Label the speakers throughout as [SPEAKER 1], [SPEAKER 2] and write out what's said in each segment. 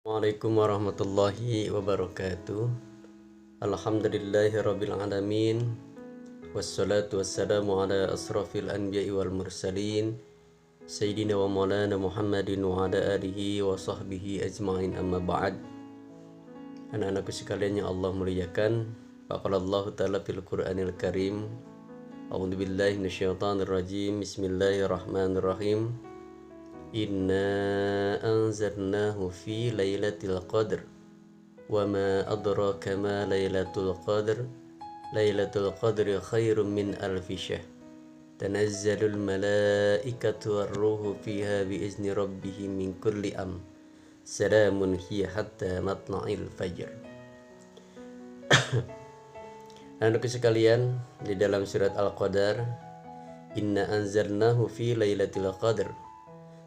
[SPEAKER 1] Assalamualaikum warahmatullahi wabarakatuh. Alhamdulillahirabbil alamin. Wassalatu wassalamu ala asrafil anbiya'i wal mursalin Sayyidina wa maulana Muhammadin wa ala alihi wa sahbihi ajma'in, amma ba'd. Anak-anakku sekalian yang Allah muliakan, faqala Allah ta'ala fil Qur'anil Karim, a'udzu billahi minasyaitonir rajim. Bismillahirrahmanirrahim. Inna anzalnahu fi lailatul qadr wa ma adraka ma lailatul qadr. Lailatul qadri khairum min alfi syahr. Tanazzalul malaikatu war-ruhu fiha biizni rabbihim min kulli amr. Salamun hiya hatta matla'il fajr. Anak-anakku sekalian, di dalam surat Al-Qadar, inna anzalnahu fi lailatul qadr.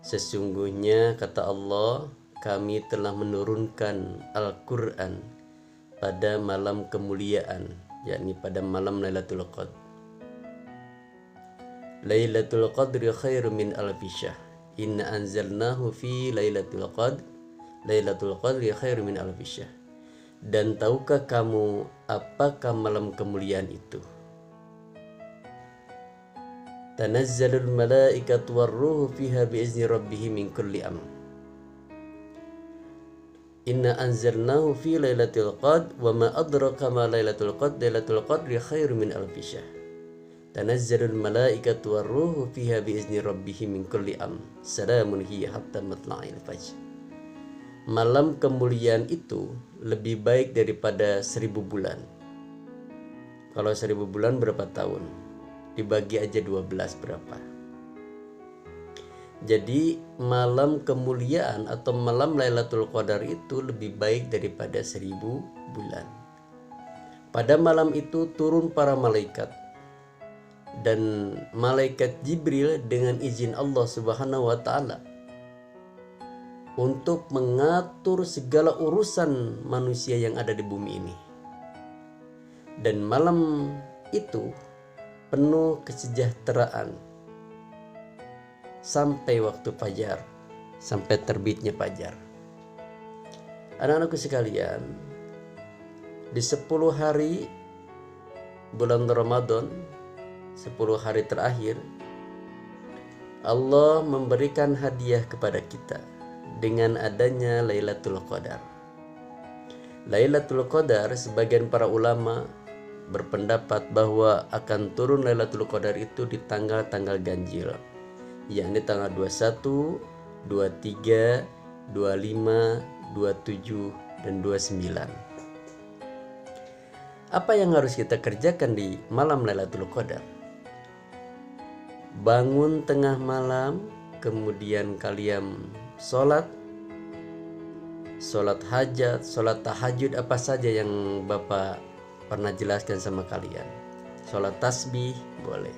[SPEAKER 1] Sesungguhnya kata Allah, kami telah menurunkan Al-Quran pada malam kemuliaan, yakni pada malam Lailatul Qadr. Lailatul Qadri khairum min alfi syahr. Inna anzalnahu fi Lailatul Qadr. Lailatul Qadri khairum min alfi syahr. Dan tahukah kamu apakah malam kemuliaan itu? Tanazzalul malaikatu war-ruhu fiha biizni rabbihim min kulli amr. Inna anzalnahu fi lailatul qadr wa ma adraka ma lailatul qadr. Lailatul qadri khairum min alfi syahr. Tanazzalul malaikatu war-ruhu fiha biizni rabbihim min kulli amr. Salamun hiya hatta matla'il fajr. Malam kemuliaan itu lebih baik daripada 1000 bulan. Kalau 1000 bulan berapa tahun? Dibagi aja 12 berapa? Jadi malam kemuliaan atau malam Lailatul Qadar itu lebih baik daripada 1000 bulan. Pada malam itu turun para malaikat, dan malaikat Jibril dengan izin Allah Subhanahu wa taala untuk mengatur segala urusan manusia yang ada di bumi ini. Dan malam itu penuh kesejahteraan sampai waktu fajar, sampai terbitnya fajar. Anak-anakku sekalian, di 10 hari bulan Ramadan, 10 hari terakhir, Allah memberikan hadiah kepada kita dengan adanya Lailatul Qadar. Lailatul Qadar, sebagian para ulama berpendapat bahwa akan turun Lailatul Qadar itu di tanggal-tanggal ganjil, yakni tanggal 21, 23, 25, 27, dan 29. Apa yang harus kita kerjakan di malam Lailatul Qadar? Bangun tengah malam, kemudian kalian sholat hajat, sholat tahajud, apa saja yang Bapak pernah jelaskan sama kalian. Sholat tasbih boleh.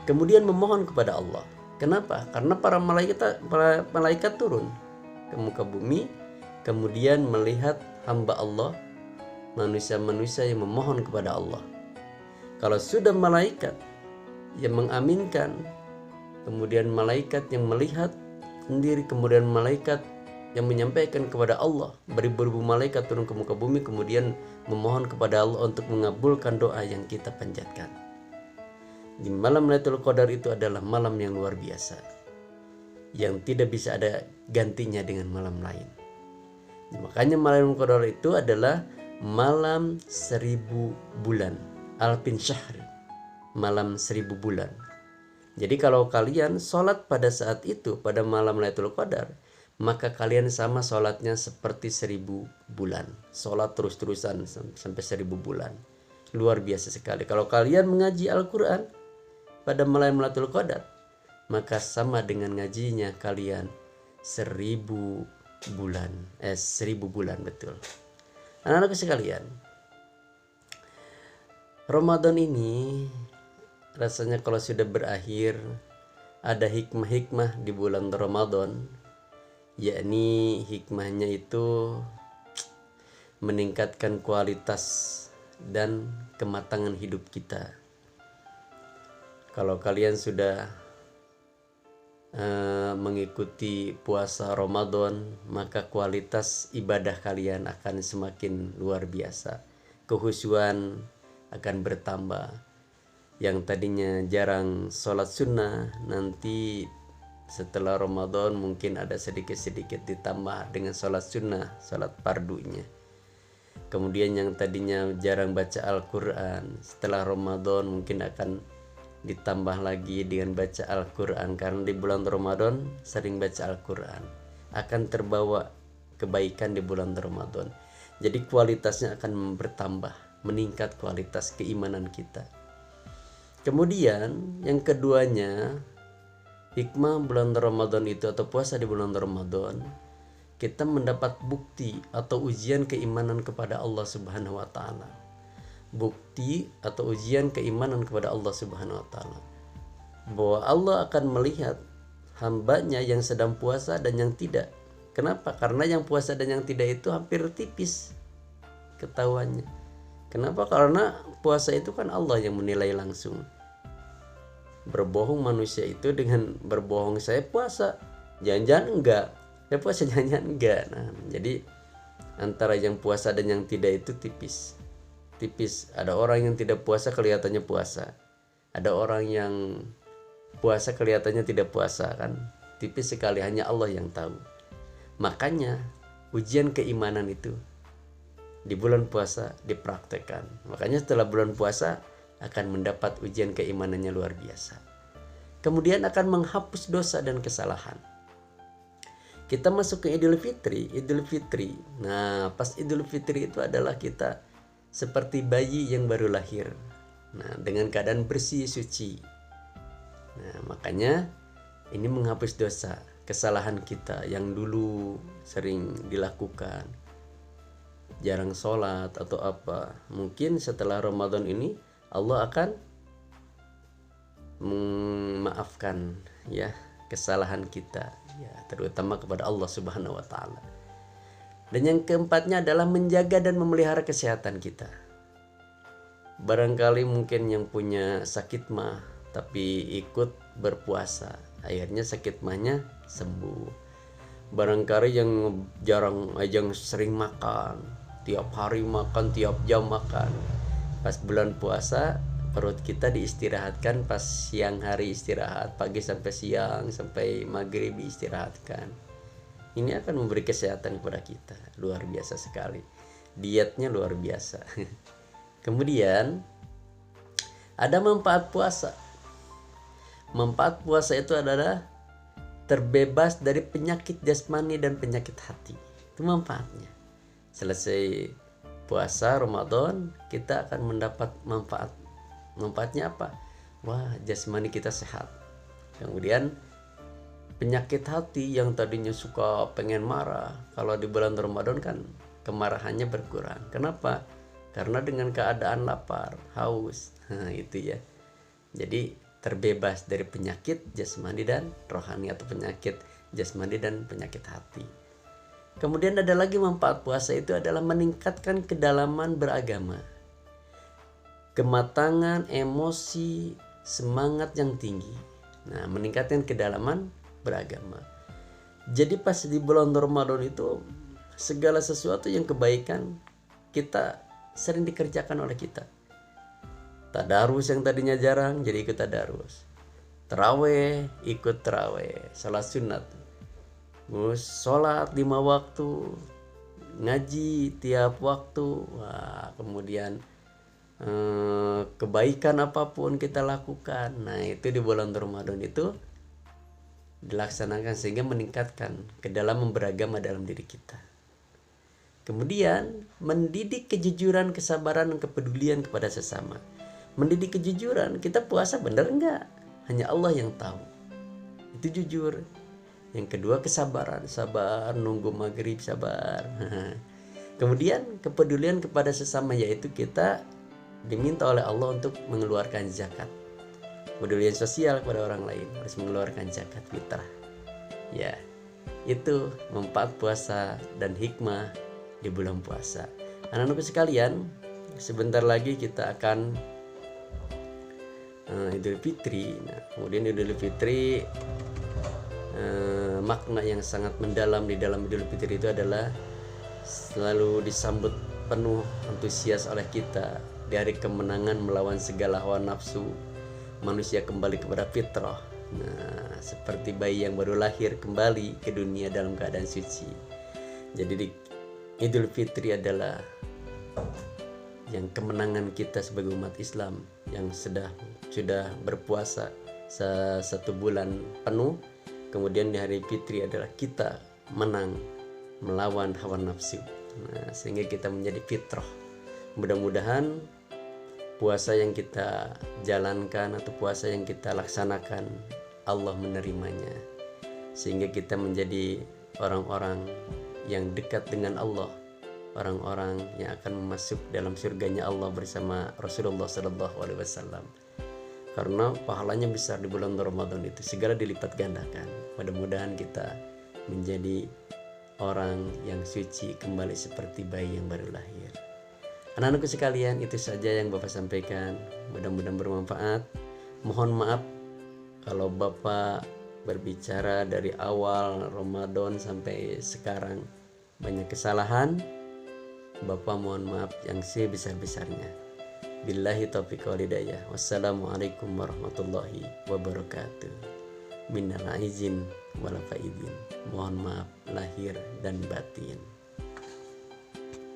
[SPEAKER 1] Kemudian memohon kepada Allah. Kenapa? Karena para malaikat turun ke muka bumi, kemudian melihat hamba Allah, manusia-manusia yang memohon kepada Allah. Kalau sudah malaikat yang mengaminkan, kemudian malaikat yang melihat sendiri, kemudian malaikat yang menyampaikan kepada Allah, beribu-ribu malaikat turun ke muka bumi, kemudian memohon kepada Allah untuk mengabulkan doa yang kita panjatkan. Di malam Lailatul Qadar itu adalah malam yang luar biasa, yang tidak bisa ada gantinya dengan malam lain. Makanya malam Qadar itu adalah malam 1000 bulan, alfin syahr, malam 1000 bulan. Jadi kalau kalian sholat pada saat itu, pada malam Lailatul Qadar, maka kalian sama sholatnya seperti 1000 bulan. Sholat terus-terusan sampai 1000 bulan. Luar biasa sekali. Kalau kalian mengaji Al-Quran pada malam Lailatul Qadar, maka sama dengan ngajinya kalian 1000 bulan. 1000 bulan, betul. Anak-anak sekalian, Ramadan ini rasanya kalau sudah berakhir, ada hikmah-hikmah di bulan Ramadan, yakni hikmahnya itu meningkatkan kualitas dan kematangan hidup kita. Kalau kalian sudah mengikuti puasa Ramadan, maka kualitas ibadah kalian akan semakin luar biasa. Kehusuan akan bertambah. Yang tadinya jarang sholat sunnah, nanti setelah Ramadan mungkin ada sedikit-sedikit ditambah dengan sholat sunnah, sholat fardunya. Kemudian yang tadinya jarang baca Al-Quran, setelah Ramadan mungkin akan ditambah lagi dengan baca Al-Quran, karena di bulan Ramadan sering baca Al-Quran, akan terbawa kebaikan di bulan Ramadan. Jadi kualitasnya akan bertambah, meningkat kualitas keimanan kita. Kemudian yang keduanya, hikmah bulan Ramadan itu atau puasa di bulan Ramadan, kita mendapat bukti atau ujian keimanan kepada Allah Subhanahu wa taala. Bukti atau ujian keimanan kepada Allah Subhanahu wa taala, bahwa Allah akan melihat hambanya yang sedang puasa dan yang tidak. Kenapa? Karena yang puasa dan yang tidak itu hampir tipis ketahuannya. Kenapa? Karena puasa itu kan Allah yang menilai langsung. Berbohong manusia itu dengan berbohong, saya puasa, jangan-jangan enggak, saya puasa jangan-jangan enggak. Nah, jadi antara yang puasa dan yang tidak itu tipis. Ada orang yang tidak puasa kelihatannya puasa, ada orang yang puasa kelihatannya tidak puasa, kan tipis sekali, hanya Allah yang tahu. Makanya ujian keimanan itu di bulan puasa dipraktekkan. Makanya setelah bulan puasa akan mendapat ujian keimanannya luar biasa. Kemudian akan menghapus dosa dan kesalahan. Kita masuk ke Idul Fitri. Nah, pas Idul Fitri itu adalah kita seperti bayi yang baru lahir. Nah, dengan keadaan bersih, suci. Nah, makanya ini menghapus dosa, kesalahan kita yang dulu sering dilakukan. Jarang sholat atau apa. Mungkin setelah Ramadan ini Allah akan memaafkan ya kesalahan kita, ya terutama kepada Allah Subhanahu wa taala. Dan yang keempatnya adalah menjaga dan memelihara kesehatan kita. Barangkali mungkin yang punya sakit mah tapi ikut berpuasa, akhirnya sakit mahnya sembuh. Barangkali yang sering makan, tiap hari makan, tiap jam makan, pas bulan puasa perut kita diistirahatkan, pas siang hari istirahat, pagi sampai siang sampai maghrib diistirahatkan. Ini akan memberi kesehatan kepada kita, luar biasa sekali. Dietnya luar biasa. Kemudian ada manfaat puasa. Manfaat puasa itu adalah terbebas dari penyakit jasmani dan penyakit hati. Itu manfaatnya. Selesai puasa Ramadan, kita akan mendapat manfaat. Manfaatnya apa? Wah, jasmani kita sehat. Kemudian penyakit hati yang tadinya suka pengen marah, kalau di bulan Ramadan kan kemarahannya berkurang. Kenapa? Karena dengan keadaan lapar, haus. Nah, itu ya. Jadi terbebas dari penyakit jasmani dan rohani, atau penyakit jasmani dan penyakit hati. Kemudian ada lagi manfaat puasa itu adalah meningkatkan kedalaman beragama, kematangan emosi, semangat yang tinggi. Nah, meningkatkan kedalaman beragama. Jadi pas di bulan Ramadan itu segala sesuatu yang kebaikan kita sering dikerjakan oleh kita. Tadarus yang tadinya jarang jadi ikut tadarus. Terawih ikut terawih, salat sunat. Sholat 5 waktu, ngaji tiap waktu. Wah, kemudian kebaikan apapun kita lakukan. Nah, itu di bulan Ramadan itu dilaksanakan sehingga meningkatkan kedalaman beragama dalam diri kita. Kemudian mendidik kejujuran, kesabaran, dan kepedulian kepada sesama. Mendidik kejujuran, kita puasa benar enggak? Hanya Allah yang tahu. Itu jujur. Yang kedua kesabaran, sabar nunggu maghrib, sabar. Kemudian kepedulian kepada sesama, yaitu kita diminta oleh Allah untuk mengeluarkan zakat. Kepedulian sosial kepada orang lain, harus mengeluarkan zakat fitrah. Ya, itu manfaat puasa dan hikmah di bulan puasa. Anak-anakku sekalian, sebentar lagi kita akan Idul Fitri. Nah, kemudian Idul Fitri makna yang sangat mendalam di dalam Idul Fitri itu adalah selalu disambut penuh antusias oleh kita di hari kemenangan melawan segala hawa nafsu. Manusia kembali kepada fitrah. Nah, seperti bayi yang baru lahir kembali ke dunia dalam keadaan suci. Jadi Idul Fitri adalah yang kemenangan kita sebagai umat Islam yang sudah berpuasa 1 bulan penuh. Kemudian di hari Fitri adalah kita menang melawan hawa nafsu. Nah, sehingga kita menjadi fitrah. Mudah-mudahan puasa yang kita jalankan atau puasa yang kita laksanakan Allah menerimanya, sehingga kita menjadi orang-orang yang dekat dengan Allah, orang-orang yang akan masuk dalam surganya Allah bersama Rasulullah SAW. Karena pahalanya besar di bulan Ramadan itu segala dilipat gandakan. Mudah-mudahan kita menjadi orang yang suci kembali seperti bayi yang baru lahir. Anak-anakku sekalian, itu saja yang Bapak sampaikan. Mudah-mudahan bermanfaat. Mohon maaf kalau Bapak berbicara dari awal Ramadan sampai sekarang banyak kesalahan. Bapak mohon maaf yang sebesar-besarnya. Billahi taufiq wal hidayah. Wassalamualaikum warahmatullahi wabarakatuh. Minal aizin wal faizin. Mohon maaf lahir dan batin.